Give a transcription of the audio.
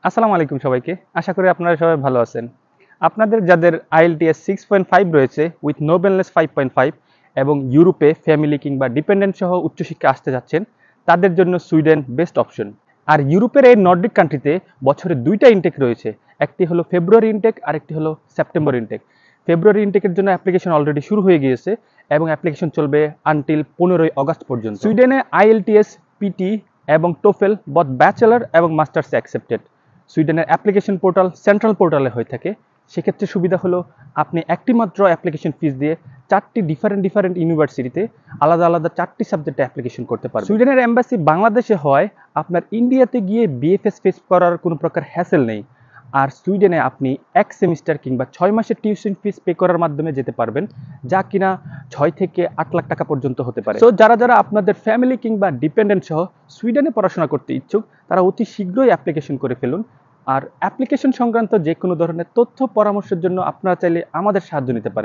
আসসালামু আলাইকুম সবাইকে। আশা করি আপনারা সবাই ভালো আছেন। আপনাদের যাদের IELTS 6.5 রয়েছে উইথ নো ব্যালেন্স 5.5 এবং ইউরোপে ফ্যামিলি কিংবা ডিপেন্ডেন্ট সহ উচ্চশিক্ষা আসতে যাচ্ছেন, তাদের জন্য সুইডেন বেস্ট অপশন। আর ইউরোপের এই নর্ডিক কান্ট্রিতে বছরে ২ টা ইনটেক রয়েছে। একটি হলো ফেব্রুয়ারি ইনটেক, আরেকটি হলো সেপ্টেম্বর ইনটেক। ফেব্রুয়ারি ইনটেকের জন্য অ্যাপ্লিকেশন অলরেডি শুরু হয়ে গিয়েছে এবং অ্যাপ্লিকেশন চলবে আনটিল ১৫ই অগাস্ট পর্যন্ত। সুইডেনে IELTS, পিটি এবং টোফেল বথ ব্যাচেলর এবং মাস্টার্স অ্যাকসেপ্টেড। সুইডেনের অ্যাপ্লিকেশন পোর্টাল সেন্ট্রাল পোর্টালে হয়ে থাকে। সেক্ষেত্রে সুবিধা হলো আপনি একটি মাত্র অ্যাপ্লিকেশন ফিস দিয়ে 4টি ডিফারেন্ট ইউনিভার্সিটিতে আলাদা আলাদা 4টি সাবজেক্টে অ্যাপ্লিকেশন করতে পারবেন। সুইডেনের এম্বাসি বাংলাদেশে হয় আপনার ইন্ডিয়াতে গিয়ে বিএফএস ফেস করার কোনো প্রকার হ্যাসেল নেই। আর সুইডেনে আপনি 1 সেমিস্টার কিংবা 6 মাসের টিউশন ফিস পে করার মাধ্যমে যেতে পারবেন, যা কিনা 6 থেকে 8 লাখ টাকা পর্যন্ত হতে পারে। সো যারা আপনাদের ফ্যামিলি কিংবা ডিপেন্ডেন্ট সহ সুইডেনে পড়াশোনা করতে ইচ্ছুক, তারা অতি শীঘ্রই অ্যাপ্লিকেশন করে ফেলুন। আর অ্যাপ্লিকেশন সংক্রান্ত যে কোনো ধরনের তথ্য পরামর্শের জন্য আপনারা চাইলে আমাদের সাহায্য নিতে পারেন।